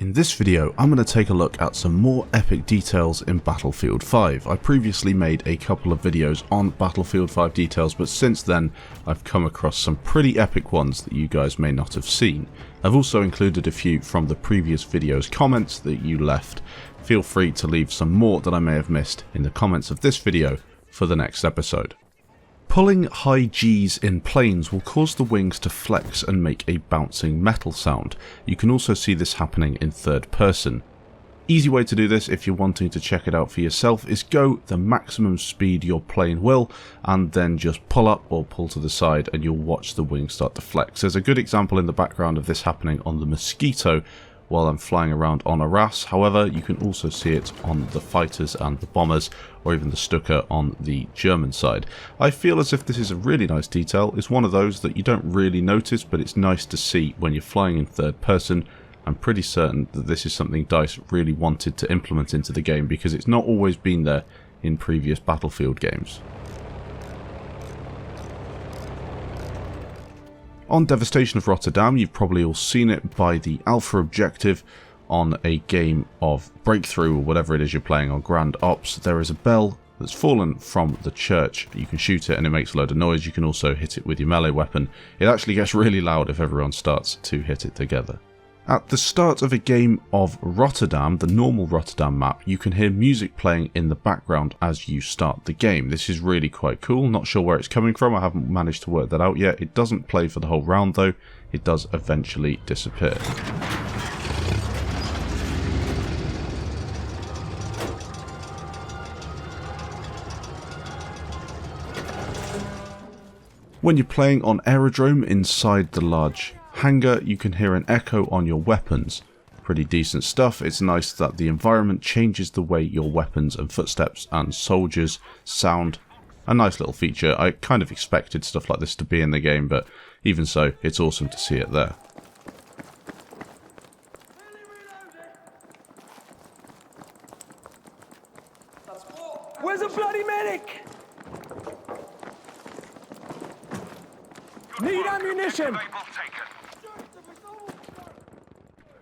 In this video, I'm going to take a look at some more epic details in Battlefield 5. I previously made a couple of videos on Battlefield 5 details, but since then I've come across some pretty epic ones that you guys may not have seen. I've also included a few from the previous video's comments that you left. Feel free to leave some more that I may have missed in the comments of this video for the next episode. Pulling high G's in planes will cause the wings to flex and make a bouncing metal sound. You can also see this happening in third person. Easy way to do this if you're wanting to check it out for yourself is go the maximum speed your plane will and then just pull up or pull to the side and you'll watch the wings start to flex. There's a good example in the background of this happening on the Mosquito while I'm flying around on a RAS. However, you can also see it on the fighters and the bombers, or even the Stuka on the German side. I feel as if this is a really nice detail. It's one of those that you don't really notice, but it's nice to see when you're flying in third person. I'm pretty certain that this is something DICE really wanted to implement into the game because it's not always been there in previous Battlefield games. On Devastation of Rotterdam, you've probably all seen it by the alpha objective on a game of Breakthrough or whatever it is you're playing on Grand Ops. There is a bell that's fallen from the church. You can shoot it and it makes a load of noise. You can also hit it with your melee weapon. It actually gets really loud if everyone starts to hit it together. At the start of a game of Rotterdam, the normal Rotterdam map, you can hear music playing in the background as you start the game. This is really quite cool. Not sure where it's coming from. I haven't managed to work that out yet. It doesn't play for the whole round though. It does eventually disappear. When you're playing on aerodrome inside the large hangar, you can hear an echo on your weapons. Pretty decent stuff. It's nice that the environment changes the way your weapons and footsteps and soldiers sound. A nice little feature. I kind of expected stuff like this to be in the game, but even so, it's awesome to see it there. Where's a bloody medic? Need ammunition!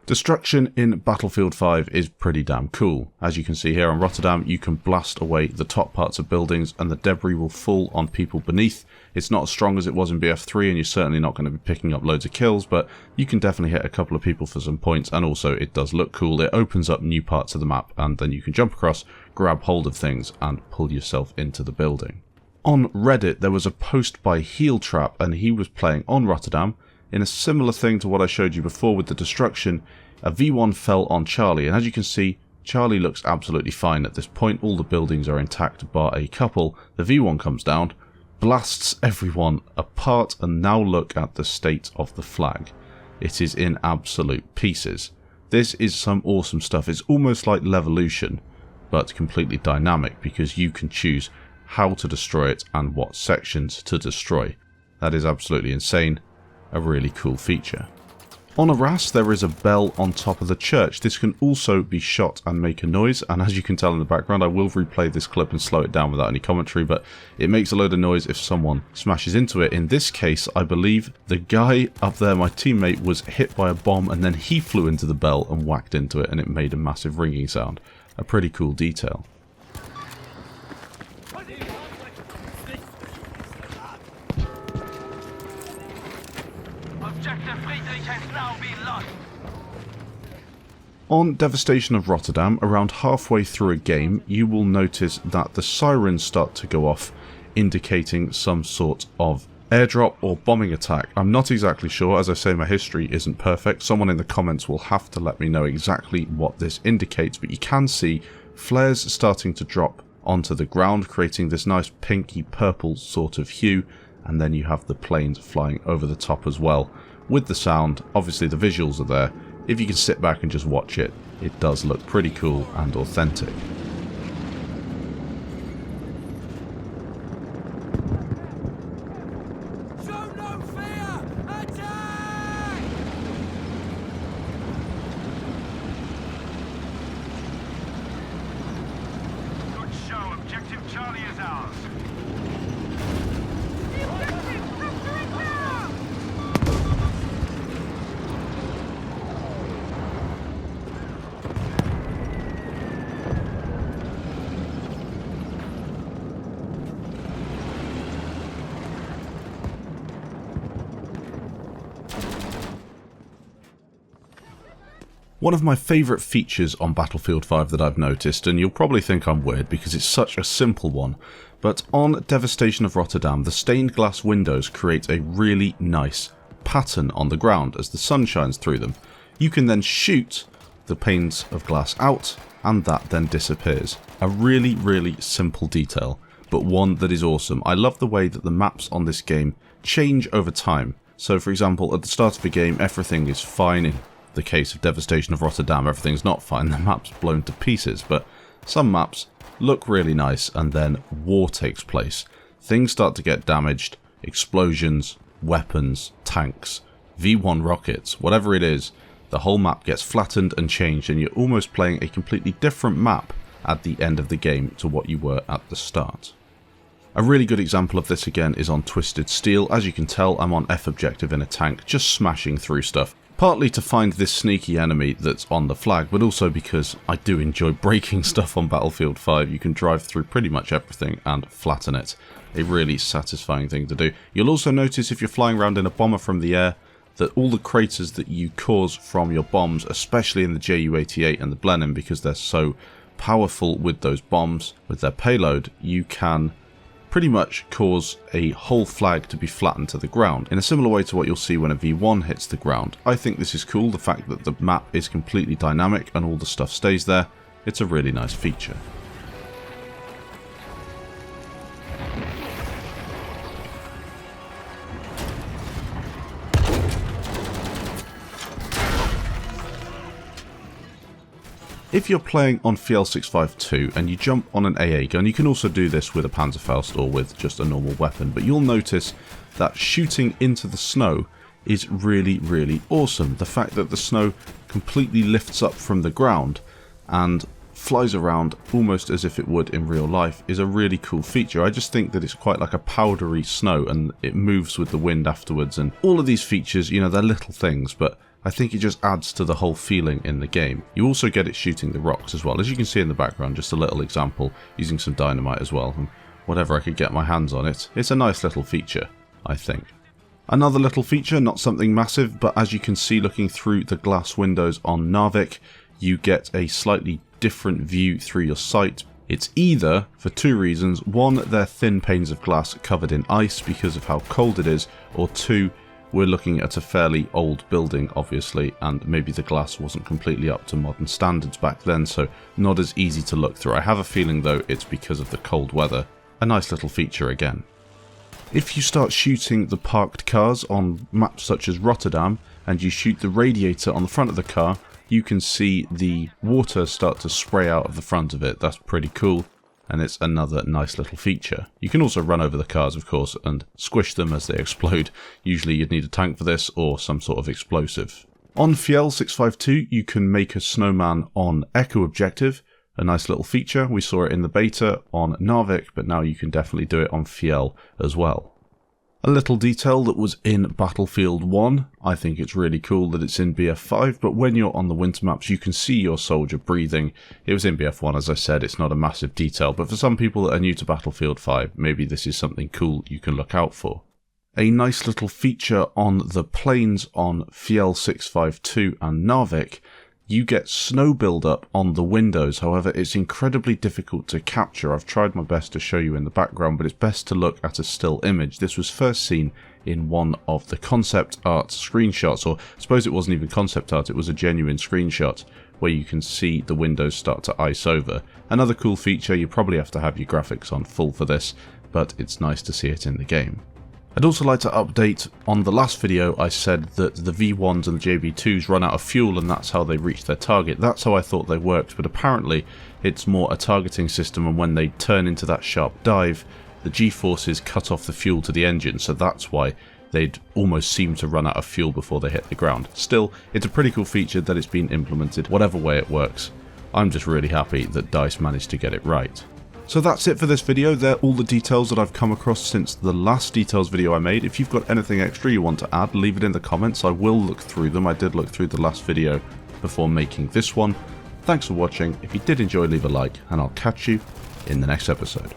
Destruction in Battlefield 5 is pretty damn cool. As you can see here on Rotterdam, you can blast away the top parts of buildings and the debris will fall on people beneath. It's not as strong as it was in BF3 and you're certainly not going to be picking up loads of kills, but you can definitely hit a couple of people for some points, and also it does look cool. It opens up new parts of the map and then you can jump across, grab hold of things and pull yourself into the building. On Reddit there was a post by Heel Trap and he was playing on Rotterdam. In a similar thing to what I showed you before with the destruction, a V1 fell on Charlie, and as you can see, Charlie looks absolutely fine at this point. All the buildings are intact bar a couple. The V1 comes down, blasts everyone apart, and now look at the state of the flag. It is in absolute pieces. This is some awesome stuff. It's almost like Levolution, but completely dynamic because you can choose how to destroy it and what sections to destroy. That is absolutely insane. A really cool feature. On a RAS there is a bell on top of the church. This can also be shot and make a noise, and as you can tell in the background, I will replay this clip and slow it down without any commentary, but it makes a load of noise if someone smashes into it. In this case, I believe the guy up there, my teammate, was hit by a bomb and then he flew into the bell and whacked into it and it made a massive ringing sound. A pretty cool detail. On Devastation of Rotterdam, around halfway through a game, you will notice that the sirens start to go off, indicating some sort of airdrop or bombing attack. I'm not exactly sure. As I say, my history isn't perfect. Someone in the comments will have to let me know exactly what this indicates, but you can see flares starting to drop onto the ground, creating this nice pinky purple sort of hue, and then you have the planes flying over the top as well. With the sound, obviously the visuals are there. If you can sit back and just watch it, it does look pretty cool and authentic. Show no fear! Attack! Good show. Objective Charlie is ours. One of my favourite features on Battlefield 5 that I've noticed, and you'll probably think I'm weird because it's such a simple one, but on Devastation of Rotterdam, the stained glass windows create a really nice pattern on the ground as the sun shines through them. You can then shoot the panes of glass out, and that then disappears. A really, really simple detail, but one that is awesome. I love the way that the maps on this game change over time. So for example, at the start of the game, everything is fine. In the case of Devastation of Rotterdam, everything's not fine, the map's blown to pieces, but some maps look really nice, and then war takes place. Things start to get damaged, explosions, weapons, tanks, V1 rockets, whatever it is, the whole map gets flattened and changed, and you're almost playing a completely different map at the end of the game to what you were at the start. A really good example of this again is on Twisted Steel. As you can tell, I'm on F objective in a tank, just smashing through stuff. Partly to find this sneaky enemy that's on the flag, but also because I do enjoy breaking stuff on Battlefield 5. You can drive through pretty much everything and flatten it. A really satisfying thing to do. You'll also notice if you're flying around in a bomber from the air that all the craters that you cause from your bombs, especially in the Ju-88 and the Blenheim, because they're so powerful with those bombs, with their payload, you can pretty much cause a whole flag to be flattened to the ground, in a similar way to what you'll see when a V1 hits the ground. I think this is cool, the fact that the map is completely dynamic and all the stuff stays there. It's a really nice feature. If you're playing on Fuel 652 and you jump on an AA gun, you can also do this with a Panzerfaust or with just a normal weapon, but you'll notice that shooting into the snow is really, really awesome. The fact that the snow completely lifts up from the ground and flies around almost as if it would in real life is a really cool feature. I just think that it's quite like a powdery snow and it moves with the wind afterwards, and all of these features, you know, they're little things, but I think it just adds to the whole feeling in the game. You also get it shooting the rocks as well. As you can see in the background, just a little example, using some dynamite as well, and whatever I could get my hands on it. It's a nice little feature, I think. Another little feature, not something massive, but as you can see looking through the glass windows on Narvik, you get a slightly different view through your sight. It's either for two reasons: one, they're thin panes of glass covered in ice because of how cold it is, or two, we're looking at a fairly old building, obviously, and maybe the glass wasn't completely up to modern standards back then, so not as easy to look through. I have a feeling, though, it's because of the cold weather. A nice little feature again. If you start shooting the parked cars on maps such as Rotterdam, and you shoot the radiator on the front of the car, you can see the water start to spray out of the front of it. That's pretty cool, and it's another nice little feature. You can also run over the cars, of course, and squish them as they explode. Usually you'd need a tank for this, or some sort of explosive. On Fuel 652, you can make a snowman on Echo objective. A nice little feature. We saw it in the beta on Narvik, but now you can definitely do it on Fuel as well. A little detail that was in Battlefield 1, I think it's really cool that it's in BF5, but when you're on the winter maps you can see your soldier breathing. It was in BF1, as I said, it's not a massive detail, but for some people that are new to Battlefield 5, maybe this is something cool you can look out for. A nice little feature on the planes on Fuel 652 and Narvik: you get snow build-up on the windows. However, it's incredibly difficult to capture. I've tried my best to show you in the background, but it's best to look at a still image. This was first seen in one of the concept art screenshots, or I suppose it wasn't even concept art, it was a genuine screenshot where you can see the windows start to ice over. Another cool feature. You probably have to have your graphics on full for this, but it's nice to see it in the game. I'd also like to update, on the last video I said that the V1s and the JB2s run out of fuel and that's how they reach their target. That's how I thought they worked, but apparently it's more a targeting system, and when they turn into that sharp dive, the G-forces cut off the fuel to the engine, so that's why they'd almost seem to run out of fuel before they hit the ground. Still, it's a pretty cool feature that it's been implemented, whatever way it works. I'm just really happy that DICE managed to get it right. So that's it for this video. They're all the details that I've come across since the last details video I made. If you've got anything extra you want to add, leave it in the comments. I will look through them. I did look through the last video before making this one. Thanks for watching. If you did enjoy, leave a like, and I'll catch you in the next episode.